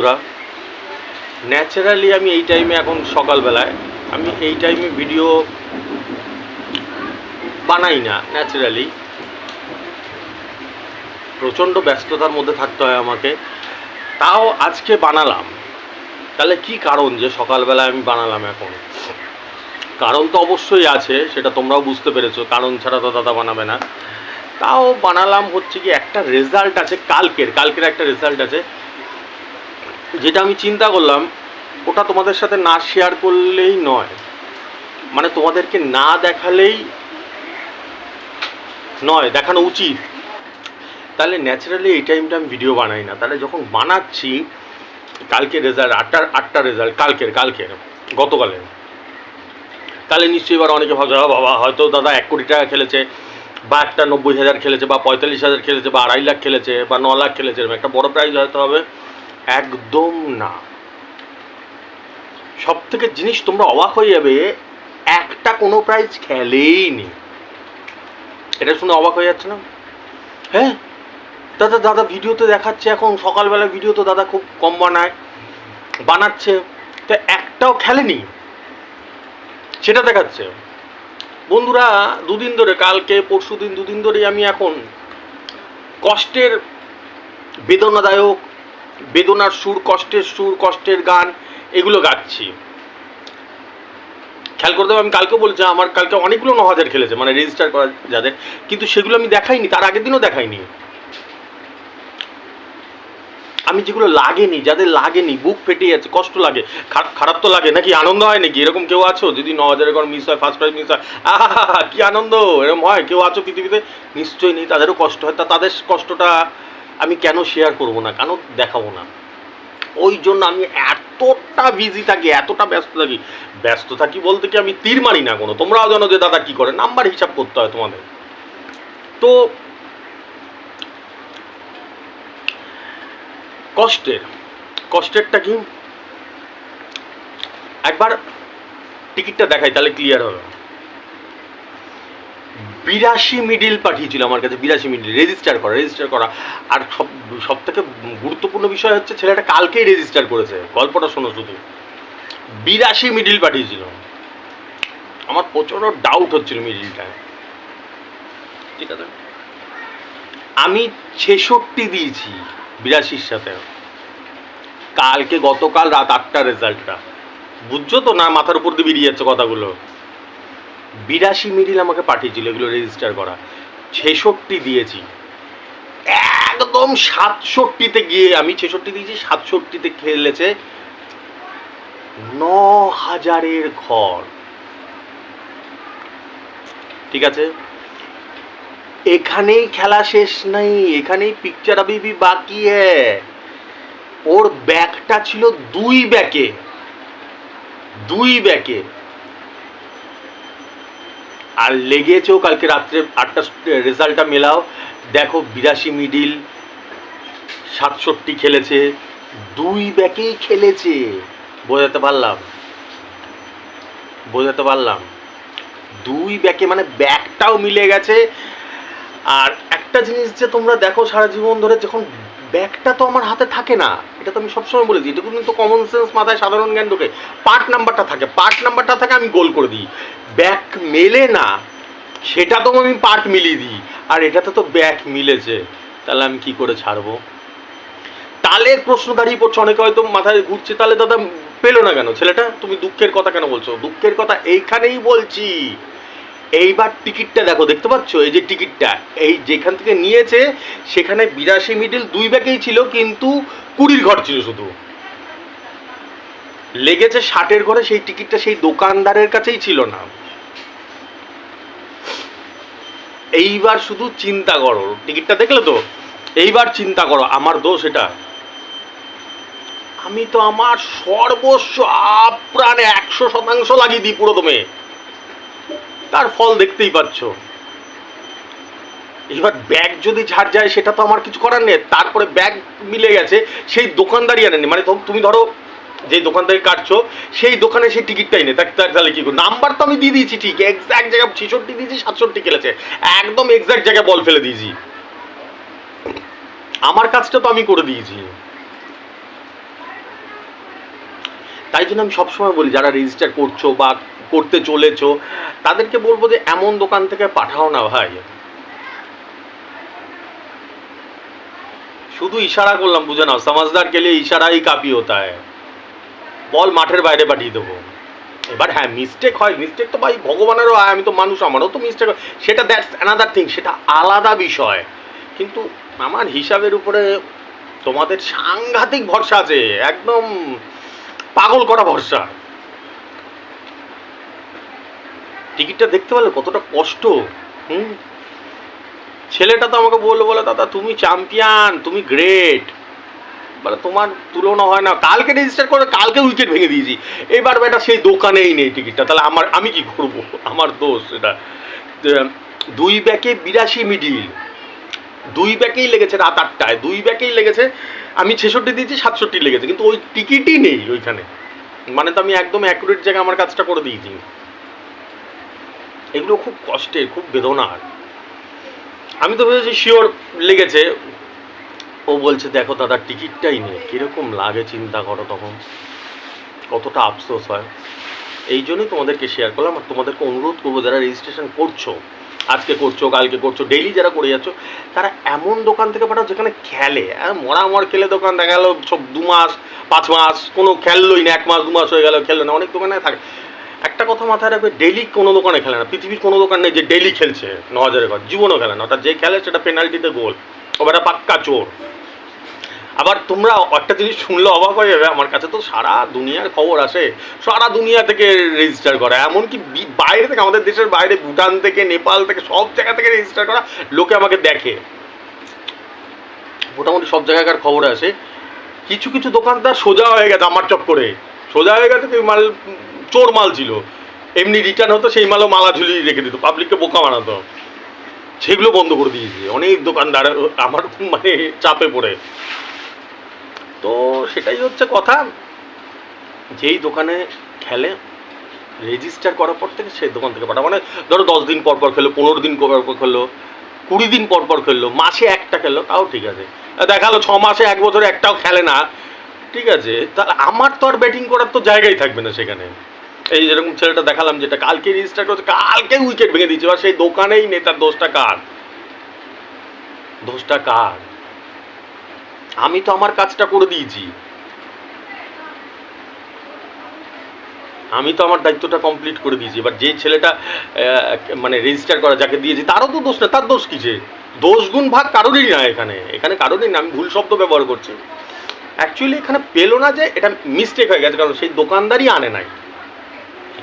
বন্ধুরা, ন্যাচারালি আমি এই টাইমে এখন সকালবেলায় আমি এই টাইমে ভিডিও বানাই না। ন্যাচারালি প্রচণ্ড ব্যস্ততার মধ্যে থাকতে হয় আমাকে, তাও আজকে বানালাম। তাহলে কি কারণ যে সকালবেলায় আমি বানালাম? এখন কারণ তো অবশ্যই আছে, সেটা তোমরাও বুঝতে পেরেছো। কারণ ছাড়া তো দাদা বানাবে না। তাও বানালাম হচ্ছে কি, একটা রেজাল্ট আছে কালকের একটা রেজাল্ট আছে, যেটা আমি চিন্তা করলাম ওটা তোমাদের সাথে না শেয়ার করলেই নয়, মানে তোমাদেরকে না দেখালেই নয়, দেখানো উচিত। তাহলে ন্যাচারালি এই টাইমটা আমি ভিডিও বানাই না। তাহলে যখন বানাচ্ছি, কালকে রেজাল্ট আটটা রেজাল্ট কালকের গতকালে, তাহলে নিশ্চয়ই এবার অনেকে ভাবছে বাবা হয়তো দাদা 1 কোটি টাকা খেলেছে, বা একটা 90,000 খেলেছে, বা 45,000 খেলেছে, বা 2.5 লাখ খেলেছে, বা 9 লাখ খেলেছে, এরকম একটা বড় প্রাইজ হয়তো হবে। একদম না। সব থেকে জিনিস তোমরা অবাক হয়ে যাবে, একটা কোনো প্রাইজ খেলেই নি। এটা শুনে অবাক হয়ে যাচ্ছে না? হ্যাঁ দাদা ভিডিওতে দেখাচ্ছে, এখন সকালবেলা ভিডিও তো দাদা খুব কম বানাচ্ছে, তো একটাও খেলেনি, সেটা দেখাচ্ছে। বন্ধুরা, দুদিন ধরে, কালকে পরশু দিন, দুদিন ধরেই আমি এখন কষ্টের, বেদনাদায়ক, বেদনার সুর, কষ্টের গান, এগুলো গাচ্ছি। খেয়াল করে দেবো, আমি কালকেও বলছি আমার কালকে অনেকগুলো 9,000 খেলেছে, মানে রেজিস্টার করা যাদের, কিন্তু সেগুলো আমি দেখাইনি, তার আগের দিনও দেখাইনি। আমি যেগুলো লাগেনি, যাদের লাগেনি, বুক ফেটে যাচ্ছে, কষ্ট লাগে, খারাপ তো লাগে নাকি? আনন্দ হয় নাকি? এরকম কেউ আছো? যদি 9,000 করে মিস হয়, ফার্স্ট প্রাইজ মিস হয়, আহা কি আনন্দ! এরকম হয়? কেউ আছো পৃথিবীতে? নিশ্চয়ই নেই। তাদেরও কষ্ট হয়। তা তাদের কষ্টটা আমি কেন শেয়ার করবো না, কেন দেখাবো না? ওই জন্য আমি এতটা বিজি থাকি, এতটা ব্যস্ত থাকি বলতে কি আমি তীর মারি না কোনো। তোমরাও জানো যে দাদা কি করে, নাম্বার হিসাব করতে হয় তোমাদের। তো কষ্টেরটা কি, একবার টিকিটটা দেখাই তাহলে ক্লিয়ার হবে। 82 মিডিল পাঠিয়েছিল আমার কাছে, 82 মিডিল রেজিস্টার করা। আর সব থেকে গুরুত্বপূর্ণ বিষয় হচ্ছে, ছেলেটা কালকেই রেজিস্টার করেছে। গল্পটা শোনো শুধু। 82 মিডিল পাঠিয়েছিল। আমার প্রচন্ড ডাউট হচ্ছিল মিডিলটা, ঠিক আছে। আমি 66 দিয়েছি 82-র সাথে। গতকাল রাত 8টা রেজাল্টটা, বুঝছো তো না? মাথার উপর দিয়ে বেরিয়ে যাচ্ছে কথাগুলো। 82 মিডিল আমাকে পাঠিয়েছিল এগুলো রেজিস্টার করা। 66 দিয়েছি। একদম 67তে গিয়ে, আমি 66 দিয়েছি, 67তে খেলেছে 9,000-এর ঘর, ঠিক আছে। এখানেই খেলা শেষ নাই, এখানেই পিকচার আবি ভি বাকি হ্যায়। ওর ব্যাকটা ছিল 2 ব্যাকে, আর লেগেছেও কালকে রাত্রে 8টা রেজাল্টটা মেলাও, দেখো 82 মিডিল, 67 খেলেছে, 2 ব্যাকেই খেলেছে। বোঝাতে পারলাম? 2 ব্যাকে, মানে ব্যাকটাও মিলে গেছে। আর একটা জিনিস যে তোমরা দেখো সারা জীবন ধরে, যখন ব্যাকটা তো আমার হাতে থাকে না, এটা তো আমি সবসময় বলেছি, এটা কিন্তু কমন সেন্স, মাথায় সাধারণ জ্ঞান ঢোকে। পার্ট নাম্বারটা থাকে, আমি গোল করে দিই। ব্যাক মেলে না, সেটা তো আমি পার্ট মিলিয়ে দিই। আর এটাতে তো ব্যাক মিলেছে, তাহলে আমি কি করে ছাড়বো? তালের প্রশ্ন দাঁড়িয়ে পড়ছে, অনেকে হয়তো মাথায় ঘুরছে, তাহলে দাদা পেলো না কেন ছেলেটা? তুমি দুঃখের কথা কেন বলছো? দুঃখের কথা এইখানেই বলছি। এইবার টিকিটটা দেখো, দেখতে পাচ্ছ? এই যে টিকিটটা, এই যেখান থেকে নিয়েছে সেখানে 82 মিডিল 2 ব্যাকেই ছিল, কিন্তু 20 ঘর ছিল শুধু। লেগেছে 60-এর ঘরে, সেই টিকিটটা সেই দোকানদারের কাছেই ছিল না। এইবার শুধু চিন্তা করো, টিকিটটা দেখলে তো, এইবার চিন্তা করো আমার দোষ এটা? আমি তো আমার সর্বস্ব আপ্রাণে 100% লাগিয়ে দিই পুরো দমে, তার ফল দেখতেই পাচ্ছ। এবার ব্যাগ যদি ঝাড় যায়, সেটা তো আমার কিছু করার নেই। তারপরে ব্যাগ মিলে গেছে, সেই দোকানদারই আনেনি, মানে তুমি ধরো যে দোকান থেকে কাটছো, সেই দোকানে সেই টিকিটটাই নেই, তাহলে কি করবো? নাম্বার তো আমি দিয়ে দিয়েছি, ঠিক এক্সাক্ট জায়গায় 66 দিয়েছি, 67 খেলেছে, একদম এক্সাক্ট জায়গায় বল ফেলে দিয়েছি। আমার কাজটা তো আমি করে দিয়েছি। তাই জন্য আমি সবসময় বলি যারা রেজিস্টার করছো বা করতে চলেছো তাদেরকে বলবো যে এমন দোকান থেকে পাঠাও না ভাই। শুধু ইশারা করলাম, বুঝে নাও, সমাজদার কে লিয়ে ইশারাই কাফি হতা হ্যায়। বল মাঠের বাইরে পাঠিয়ে দেবো। এবার হ্যাঁ মিস্টেক হয়, মিস্টেক তো ভাই ভগবানেরও হয়, আমি তো মানুষ, আমারও তো মিস্টেক হয়, সেটা দ্যাটস অ্যানাদার থিং, সেটা আলাদা বিষয়। কিন্তু আমার হিসাবের উপরে তোমাদের সাংঘাতিক ভরসা আছে, একদম পাগল করা ভরসা। টিকিটটা দেখতে পারলে কতটা কষ্ট। হুম, ছেলেটা তো আমাকে বললো, বলে দাদা তুমি চ্যাম্পিয়ন, তুমি গ্রেট, মানে তোমার তুলনা হয় না। কালকে রেজিস্টার করে কালকে উইকেট ভেঙে দিয়েছি, এবার বেটা সেই দোকানেই নেই টিকিটটা, তাহলে আমি কি করব? আমার দোষ এটা। 2 ব্যাকে 82 মিডিল, 2 ব্যাকেই লেগেছে রাত 8টায়, 2 ব্যাকেই লেগেছে, আমি 66 দিয়েছি, 67 লেগেছে, কিন্তু ওই টিকিটই নেই ওইখানে। মানে তো আমি একদম অ্যাকুরেট জায়গায় আমার কাজটা করে দিয়েছি। এগুলো খুব কষ্টের, খুব বেদনার। আমি তো ভেবেছি শিওর লেগেছে, ও বলছে দেখো দাদা টিকিটটাই নেই। কীরকম লাগে চিন্তা করো, তখন কতটা আফসোস হয়। এই জন্যই তোমাদেরকে শেয়ার করলাম, আর তোমাদেরকে অনুরোধ করবো যারা রেজিস্ট্রেশন করছো, আজকে করছো, কালকে করছো, ডেইলি যারা করে যাচ্ছ, তারা এমন দোকান থেকে পাঠাও যেখানে খেলে। মর খেলে দোকান দেখা গেলো সব 2 মাস 5 মাস কোনো খেললোই না, 1 মাস 2 মাস হয়ে গেল খেললো না। অনেক দোকানে থাকে। একটা কথা মাথায় রাখবে, ডেইলি কোনো দোকানে খেলে না, পৃথিবীর কোনো দোকান নেই যে ডেইলি খেলছে 9000-এর ঘর, জীবনও খেলে না। অর্থাৎ যে খেলে সেটা পেনাল্টিতে গোল, ওটা পাক্কা চোর। আবার তোমরা একটা জিনিস শুনলে অবাক হয়ে যাবে, আমার কাছে তো সারা দুনিয়ার খবর আসে, সারা দুনিয়া থেকে রেজিস্টার করা, এমনকি বাইরে থেকে, আমাদের দেশের বাইরে, ভুটান থেকে, নেপাল থেকে, সব জায়গা থেকে রেজিস্টার করা লোকে আমাকে দেখে। মোটামুটি সব জায়গাকার খবর আসে। কিছু কিছু দোকানদার সোজা হয়ে গেছে আমার চক্করে, সোজা হয়ে গেছে, তুই মাল চোর মাল ছিল, এমনি রিটার্ন হতো, সেই মালও মালা ঝুলিয়ে রেখে দিত, পাবলিককে বোকা বানাতো, সেগুলো বন্ধ করে দিয়েছে অনেক দোকানদার আমার মানে চাপে পড়ে। তো সেটাই হচ্ছে কথা, যেই দোকানে খেলে রেজিস্টার করার পর থেকে সেই দোকান থেকে পাঠা, মানে ধরো 10 দিন পর পর খেলো, 15 দিন পর পর খেলো, 20 দিন পর পর খেললো, মাসে একটা খেললো, তাও ঠিক আছে। দেখালো 6 মাসে 1 বছরে একটাও খেলে না, ঠিক আছে, তাহলে আমার তো আর ব্যাটিং করার তো জায়গাই থাকবে না সেখানে। এই যেরকম ছেলেটা দেখালাম, যেটা কালকে রেজিস্টার করেছে, কালকে উইকেট ভেঙে দিয়েছে, এবার সেই দোকানেই নেই, তার দোষটা কার? দোষটা কার? আমি তো আমার কাজটা করে দিয়েছি, আমি তো আমার দায়িত্বটা কমপ্লিট করে দিয়েছি। এবার যে ছেলেটা মানে রেজিস্টার করা যাকে দিয়েছি, তারও তো দোষ না, তার দোষ কিসে? দোষ গুণ ভাগ কারোরই না এখানে, এখানে কারোরই না। আমি ভুল শব্দ ব্যবহার করছি, অ্যাকচুয়ালি এখানে পেলো না, যে এটা মিস্টেক হয়ে গেছে, কারণ সেই দোকানদারই আনে নাই।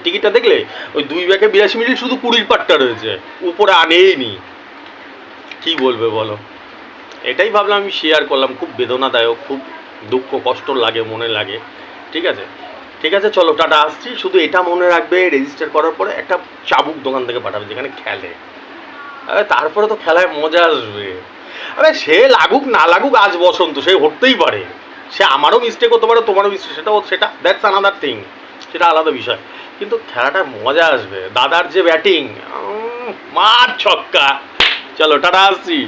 টিকিটটা দেখলে ওই 2 ব্যাকে 82 মিনিট শুধু 20 পাট্টা রয়েছে, উপরে আনেই নি। কি বলবে বলো? এটাই ভাবলাম আমি শেয়ার করলাম, খুব বেদনাদায়ক, খুব দুঃখ কষ্ট লাগে, মনে লাগে। ঠিক আছে, ঠিক আছে, চলো টাটা, আসছি। শুধু এটা মনে রাখবে, রেজিস্টার করার পরে একটা চাবুক দোকান থেকে পাঠাবে যেখানে খেলে, তারপরে তো খেলায় মজা আসবে। আরে সে লাগুক না লাগুক, আজ বসন্ত, সে হতেই পারে, সে আমারও মিস্টেক হতে পারে, তোমারও মিস্টেক, সেটা দ্যাটস আনাদার থিং, সেটা আলাদা বিষয়। কিন্তু খেলাটায় মজা আসবে। দাদার যে ব্যাটিং, মার ছক্কা। চলো টাটা, আসছি।